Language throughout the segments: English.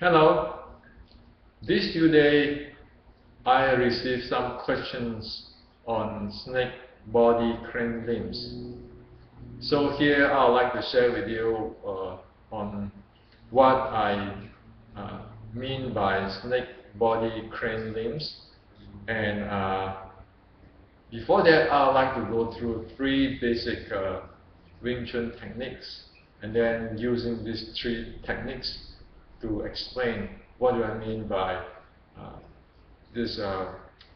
Hello. This today I received some questions on snake body crane limbs. So here I would like to share with you on what I mean by snake body crane limbs. And before that, I would like to go through three basic Wing Chun techniques, and then using these three techniques to explain what do I mean by this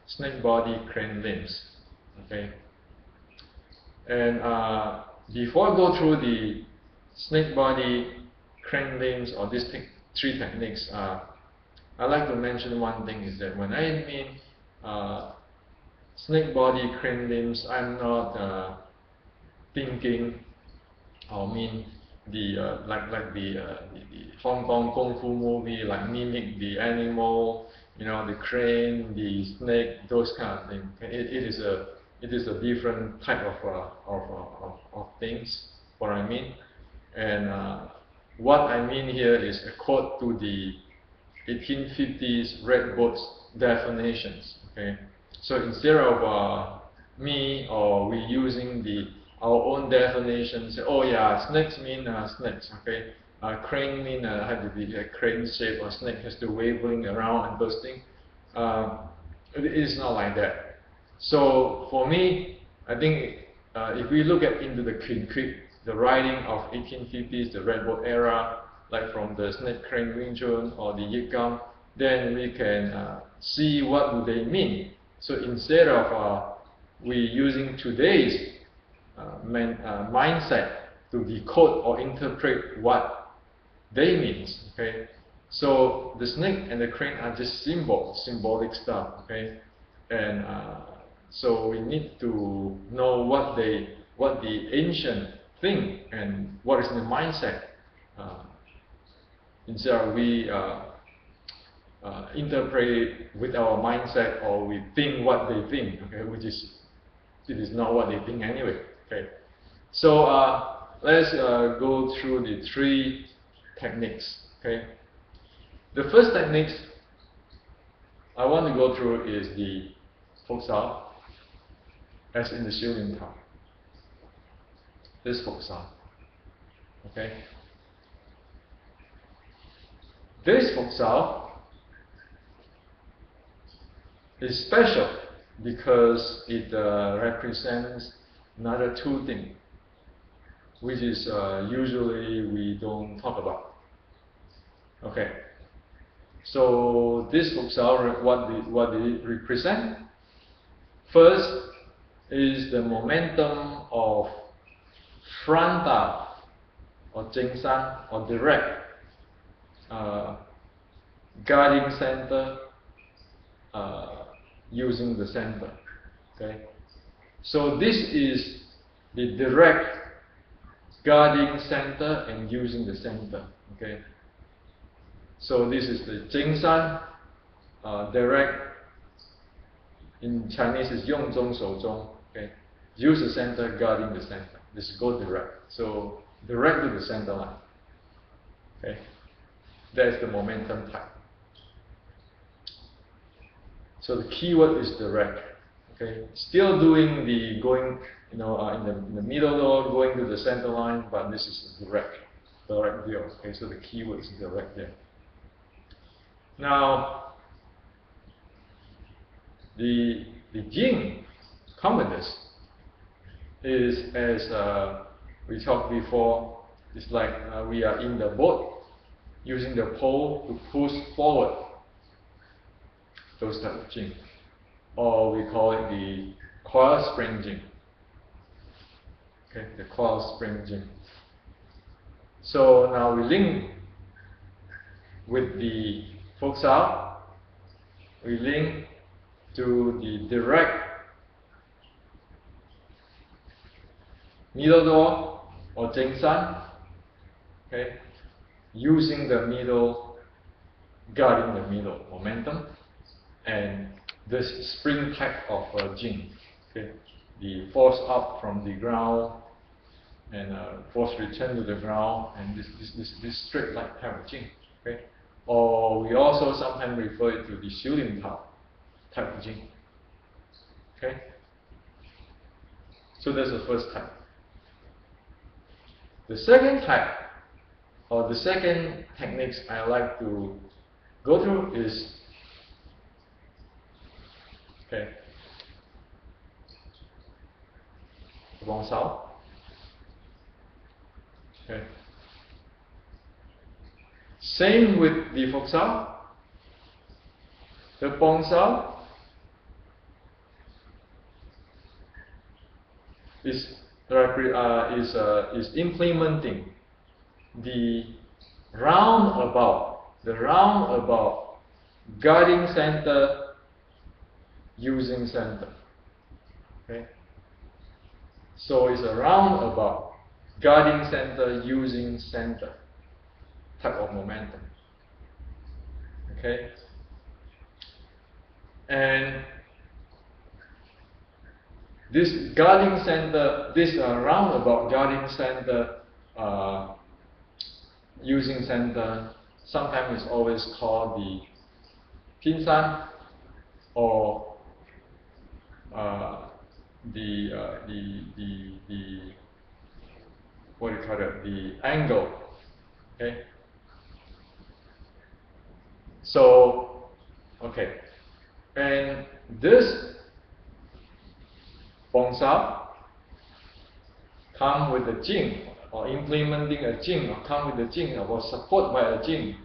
snake body crane limbs. Okay, and before I go through the snake body crane limbs or these three techniques, I'd like to mention one thing is that when I mean snake body crane limbs, I'm not thinking or mean the the Hong Kong kung fu movie, like mimic the animal, the crane, the snake, those kind of things. It is a different type of things. What I mean, and what I mean here is a quote to the 1850s Red Book's definitions. Okay, so instead of me or we using our own definitions, say, oh yeah, snakes mean snakes. Okay, crane mean have to be a crane shape, or snake has to wavering around and those things. It is not like that. So for me, I think if we look into the writing of 1850s, the Red Book era, like from the snake crane Wing Chun or the Yip Gam, then we can see what do they mean. So instead of we using today's mindset to decode or interpret what they means. Okay, so the snake and the crane are just symbolic stuff. Okay, and so we need to know what the ancient think and what is the mindset. Instead of we interpret it with our mindset, or we think what they think. Okay, it is not what they think anyway. Okay, so let's go through the three techniques. Okay, the first technique I want to go through is the Fok Sao, as in the Shilin Tao. This Fok Sao. Okay, this Fok Sao is special because it represents another two things, which is usually we don't talk about. Okay, so this Fok Sao, what did it represent? First is the momentum of frontal or Jingsan or direct guarding center using the center. Okay, so this is the direct guarding center and using the center. Okay, so this is the Jingsan, direct. In Chinese is 用中守中. Okay, use the center, guarding the center. This go direct. So direct to the center line. Okay, that's the momentum type. So the keyword is direct. Okay, still doing the going, in the middle door, going to the center line, but this is direct view. Okay, so the keyword is direct there. Now, the Jing commonness is, as we talked before, it's like we are in the boat using the pole to push forward. Those type of Jing, or we call it the coil spring Jing. Okay, the coil spring Jing. So now we link with the Fok Sao. We link to the direct middle door or Jingsan. Okay, using the middle, guarding the middle momentum, and this spring type of Jing. Okay, the force up from the ground and force return to the ground, and this straight line type of Jing. Okay, or we also sometimes refer it to the 修炼套 type of Jing. Okay? So that's the first type. The second type, or the second techniques I like to go through is, okay, Bong Sao. Okay. Same with the Fok Sao. The Bong Sao is implementing the roundabout guiding center using center. Okay? So it's a roundabout guiding center using center type of momentum. Okay? And this guiding center, this roundabout guiding center using center, sometimes it's always called the Pinsan, or the what do you call it? The angle. Okay. So, okay, and this Bong Sao come with a Jing, or implementing a Jing, or come with a Jing, or support by a Jing,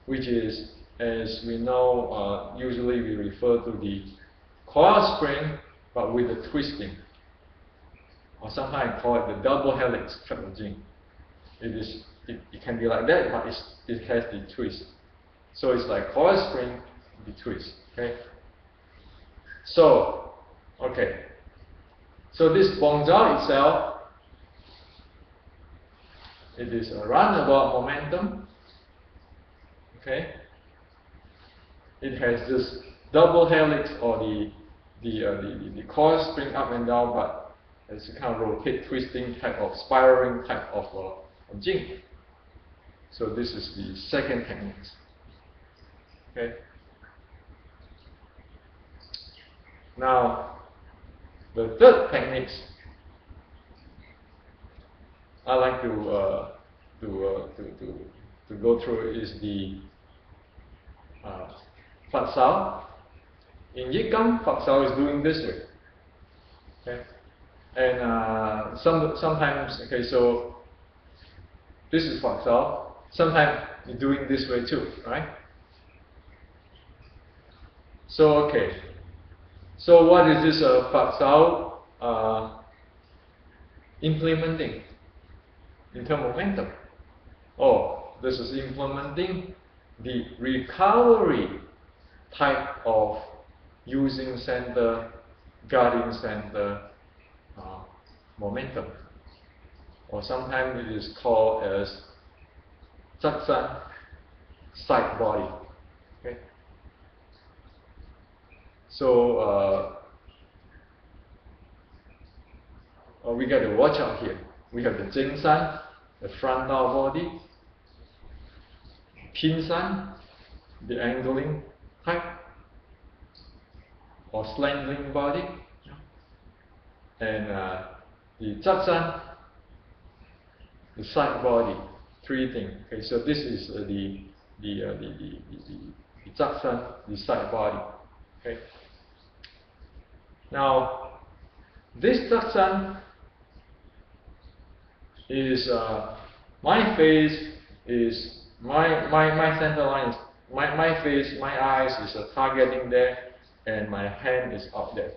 which is, as we know, usually we refer to the coil spring, but with a twisting, or sometimes I call it the double helix type of Jing. It can be like that, but it has the twist. So it's like coil spring, the twist. Okay. So, okay. So this Bong Sao itself, it is a roundabout momentum. Okay. It has this double helix, or the coil spring up and down, but it's a kind of rotate, twisting type of spiraling type of Jing. So this is the second technique. Okay. Now, the third technique I like to go through is the Phật Sao. In Yikam, Phật Sao is doing this way. Okay, and sometimes, okay, so this is Phật Sao. Sometimes you're doing this way too, right? So okay, so what is this Phật Sao implementing in terms of momentum? Oh, this is implementing the recovery type of using center, guiding center momentum, or sometimes it is called as Satsan side body. Okay. So we got to watch out here. We have the Jingsan, the frontal body, Pinsan, the angling type, or slantling body, and the Zatsan, the side body. Three things. Okay, so this is the Zatsan, the side body. Okay. Now, this Zatsan is my face is my center line is my face, my eyes is targeting there, and my hand is out there.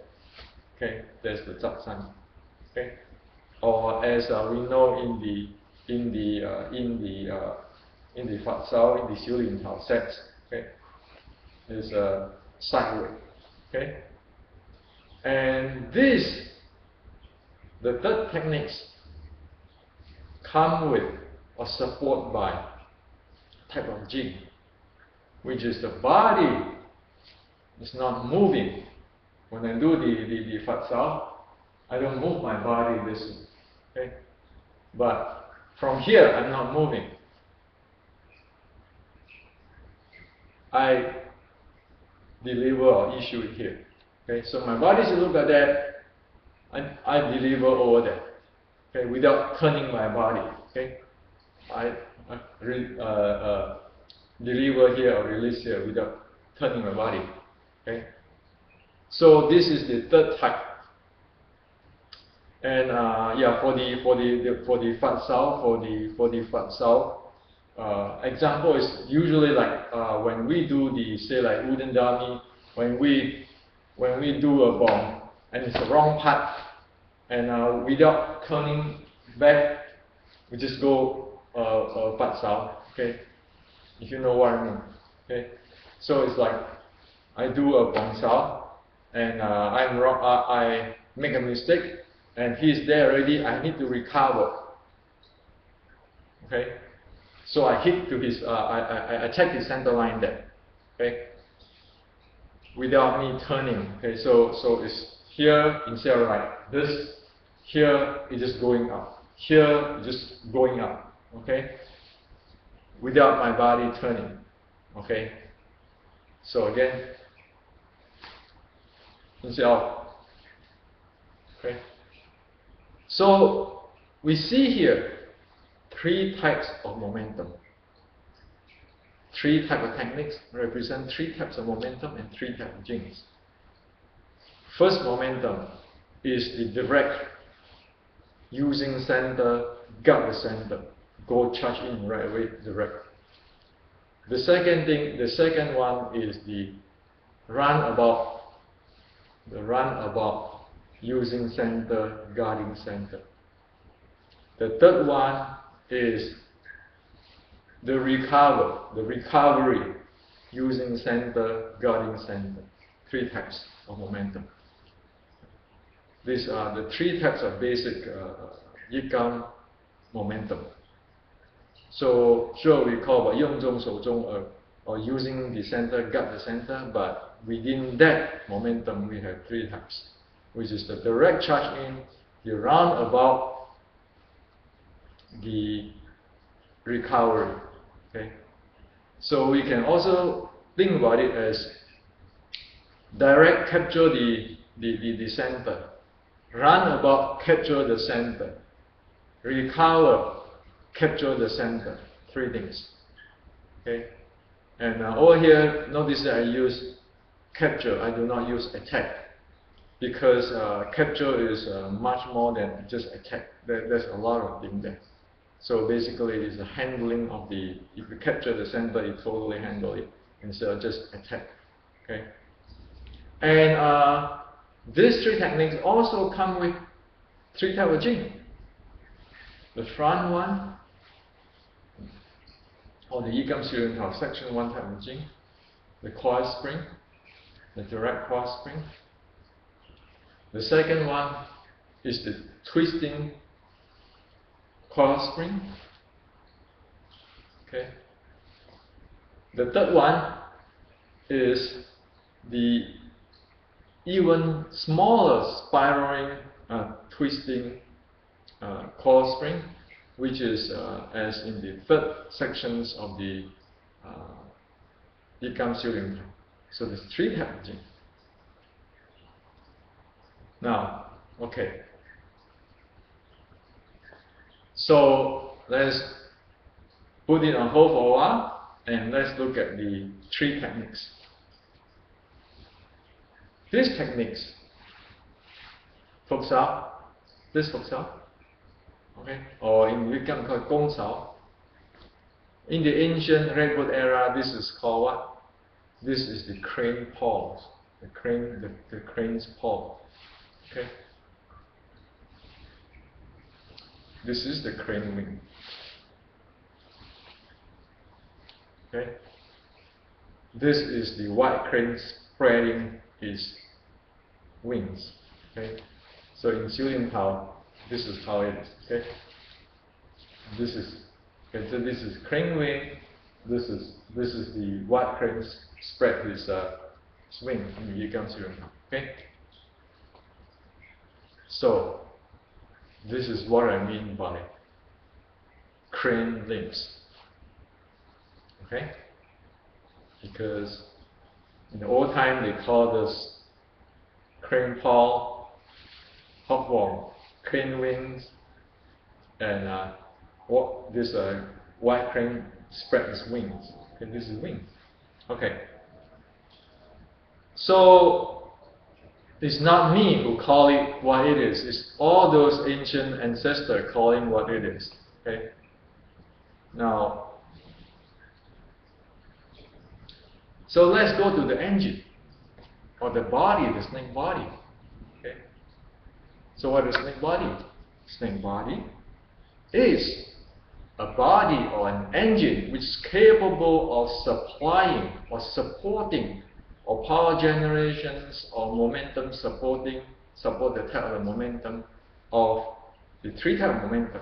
Okay, that's the Zatsan. Okay, or as we know in the Phật Sao, in the 修炼套 sets, okay, is sideway. Okay, and this, the third techniques, come with or support by type of Jing, which is the body is not moving. When I do the Phật Sao, I don't move my body this way. Okay? But from here, I'm not moving. I deliver or issue it here. Okay, so my body should look at that, I deliver over there. Okay, without turning my body. Okay, I deliver here or release here without turning my body. Okay, so this is the third type. And yeah, for the fat cell, example is usually like when we do the, say like wooden dummy, when we do a bomb and it's the wrong part, and without turning back, we just go fat cell. Okay, if you know what I mean. Okay, so it's like I do a bomb cell, and I'm wrong. I make a mistake, and he's there already. I need to recover. Okay, so I hit to his. I attack his center line there. Okay, without me turning. Okay, so it's here instead of like this. Here it's just going up. Here it's just going up. Okay, without my body turning. Okay, so again, instead of. Okay, so we see here three types of momentum. Three types of techniques represent three types of momentum and three types of genes. First momentum is the direct, using center, gut the center, go charge in right away, direct. The second one is the runabout, using center, guarding center. The third one is the recovery, using center, guarding center. Three types of momentum. These are the three types of basic Yigam momentum. So sure, we call about 用中手中 or using the center, guard the center, but within that momentum we have three types, which is the direct charge in, the roundabout, the recovery. Okay, so we can also think about it as direct capture the center, roundabout capture the center, recover capture the center. Three things. Okay, and over here notice that I use capture. I do not use attack, because capture is much more than just attack. There's a lot of things there. So basically it's a handling of the, if you capture the center, you totally handle it instead of just attack. Okay, and these three techniques also come with three types of gene. The front one, or the Yigam Syrian section 1 type of gene, the coil spring, the direct coil spring. The second one is the twisting coil spring. Okay. The third one is the even smaller spiraling twisting coil spring, which is as in the third sections of the Yigam Syrian. So there's three types of gene. Now, okay. So let's put it on hold for a while and let's look at the three techniques. These techniques, Phục Sao, this Phục Sao, okay, or in Yigam called Gong Sao. In the ancient redwood era, this is called what? This is the crane paws, the crane's paw. Okay. This is the crane wing. Okay. This is the white crane spreading its wings. Okay. So in Syrian Tao, this is how it is. Okay. This is okay. So this is crane wing. This is the white crane spread his wing in the Yigam Syrian Tao. Okay. So this is what I mean by crane limbs. Okay? because in the old time they called this crane paw, hookworm, crane wings, and what this white crane spread its wings. Okay, this is wings. Okay. So it's not me who call it what it is. It's all those ancient ancestors calling what it is. Okay. Now, so let's go to the engine or the body, the snake body. Okay. So what is snake body? Snake body is a body or an engine which is capable of supplying or supporting or power generations or momentum support the type of momentum of the three type of momentum.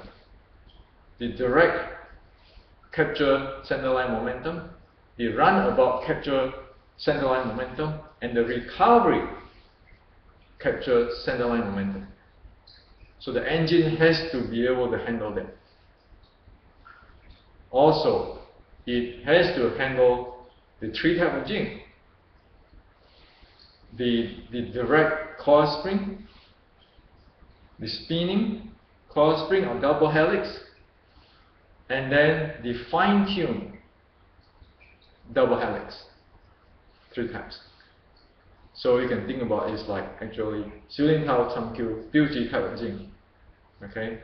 The direct capture centerline momentum, the runabout capture centerline momentum, and the recovery capture centerline momentum. So the engine has to be able to handle that. Also, it has to handle the three type of jing. The direct coil spring, the spinning coil spring or double helix, and then the fine-tuned double helix. Three types. So you can think about it's like actually 小鏈頭尋橋標誌 type of jing. Okay?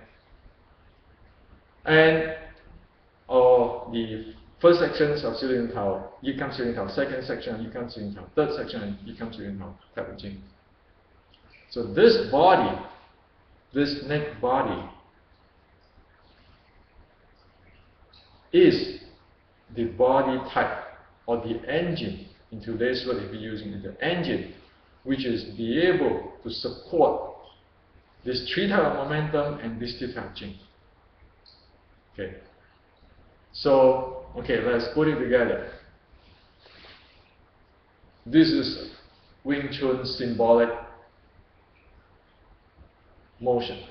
And the first sections of 小鏈頭, 一金小鏈頭, second section, 一金小鏈頭, third section, 一金小鏈頭 type of jing. So this body, this neck body, is the body type or the engine. In today's world, if we're using the engine, which is be able to support this three type of momentum and this two type of jing. Okay. So, okay, let's put it together. This is Wing Chun symbolic motion.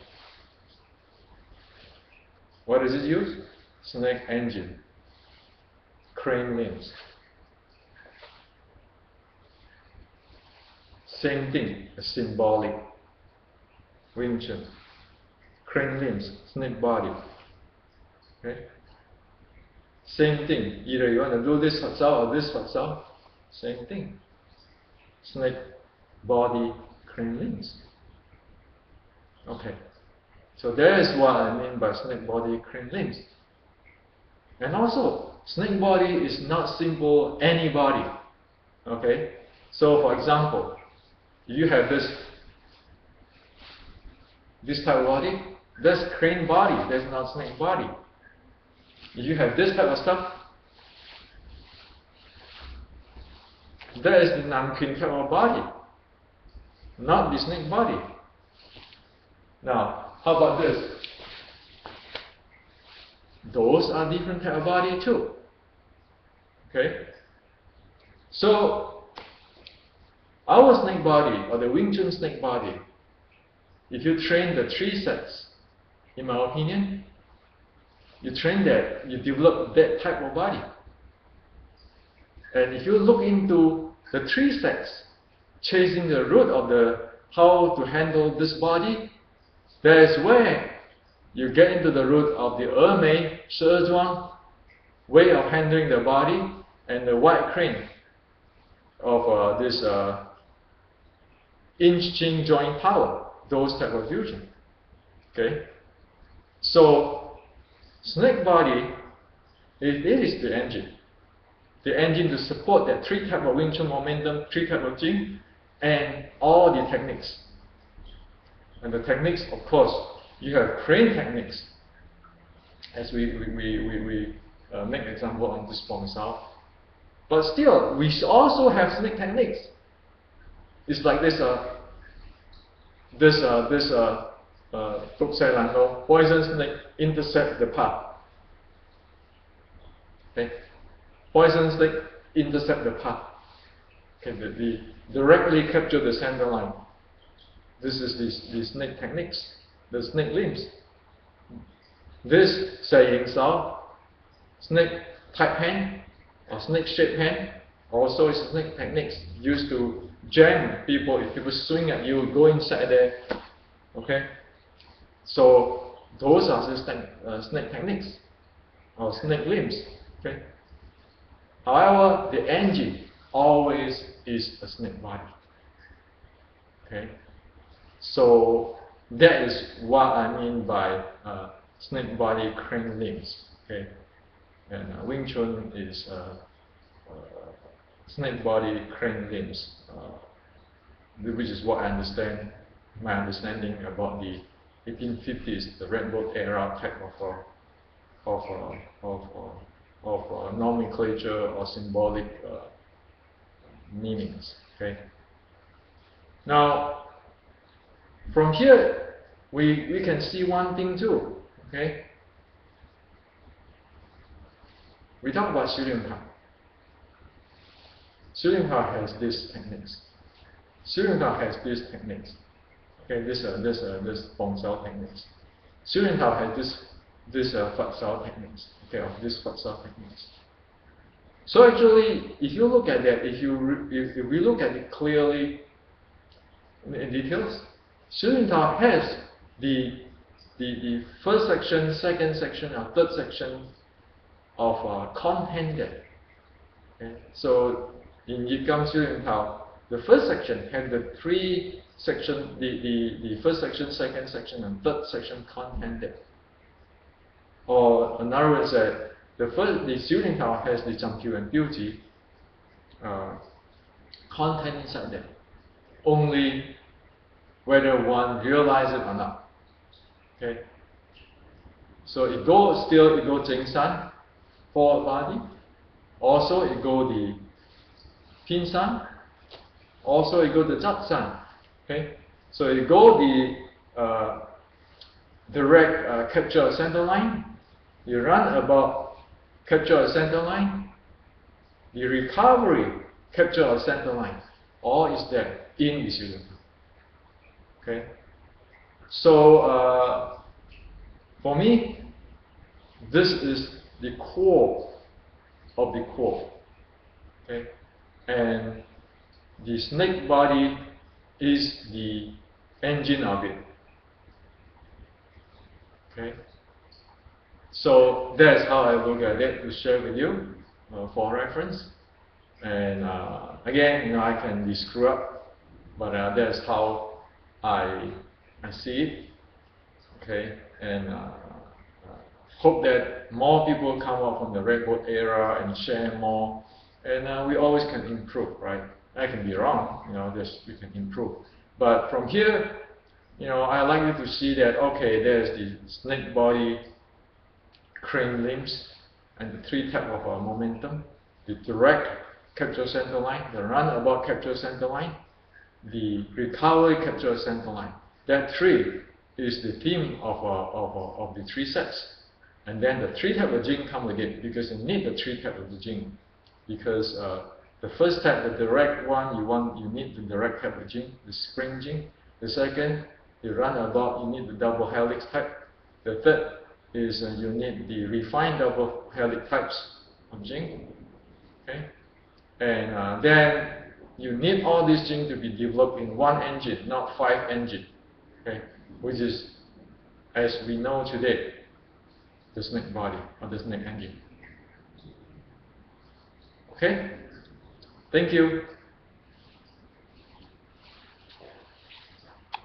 What does it use? Snake engine, crane limbs. Same thing, a symbolic Wing Chun, crane limbs, snake body. Okay. Same thing, either you want to do this facao or this facao, same thing. Snake body, crane limbs. Okay. So that is what I mean by snake body, crane limbs. And also, snake body is not simple any body. Okay? So for example, you have this type of body, that's crane body, that's not snake body. If you have this type of stuff, that is the Namkin type of body, not the snake body. Now, how about this? Those are different type of body too. Okay? So, our snake body, or the Wing Chun snake body, if you train the three sets, in my opinion, you train that, you develop that type of body. And if you look into the three sets, chasing the root of the how to handle this body, that is where you get into the root of the Mei, Zhuang way of handling the body, and the white crane of this inch-chin joint power, those type of fusion. Okay? So, snake body, it is the engine. The engine to support that three type of Wing Chun momentum, three type of jing, and all the techniques. And the techniques, of course, you have crane techniques, as we make example on this form itself. But still, we also have snake techniques. It's like this poison snake intercept the path. Okay, poison snake intercept the path. Okay, the directly capture the center line. This is the snake techniques, the snake limbs. This saying so, snake type hand or snake shaped hand, Also, snake techniques used to jam people. If people swing at you, go inside there. Okay, so those are the snake techniques or snake limbs. Okay. However, the engine always is a snake body. Okay, so that is what I mean by snake body crane limbs. Okay, and Wing Chun is snake body crane limbs, which is what I understand. My understanding about the 1850s, the Red Boat era type of nomenclature or symbolic meanings. Okay. Now, from here, we can see one thing too. Okay. We talk about Xu Ling Tao. Xu Ling Tao has these techniques. Xu Ling Tao has these techniques. Okay, this Bong Sao techniques. Xu Ling Tao has this Fat Sao techniques. Okay, of this Fat Sao techniques. So actually, if you look at that, if we look at it clearly in details, Xu Ling Tao has the first section, second section, or third section of content there. Okay? So in Yikam Xu Ling Tao, the first section had the three section, the first section, second section, and third section content there. Or in other words, the Xu Ling Tao has the Zhangqiu and Beauty content inside there. Only whether one realizes it or not. Okay. So it go Jing San, forward body. Also it go the Pin San. Also it go the Zhat San. Okay. So it go the direct capture a center line. You run about capture a center line. The recovery capture a center line. All is there in the Xu Ling Tao. Okay. So for me, this is the core of the core. Okay, and the snake body is the engine of it. Okay, so that's how I look at it, to share with you for reference. And again, I can be screwed up, but that's how I see it. Okay, and hope that more people come up from the Red Boat era and share more, and we always can improve, right? I can be wrong, just we can improve. But from here, I like you to see that, okay, there's the snake body crane limbs and the three type of momentum: the direct capture center line, the runabout capture center line, the recovery capture center line. That three is the theme of the three sets. And then the three type of jing come with it, because you need the three type of the jing. Because the first type, the direct one, you need the direct type of jing, the spring jing. The second, the runabout, you need the double helix type. The third is you need the refined double helix types of jing. Okay, and then you need all these jing to be developed in one engine, not 5 engines. Okay, which is, as we know today, the snake body or the snake engine. Okay, thank you.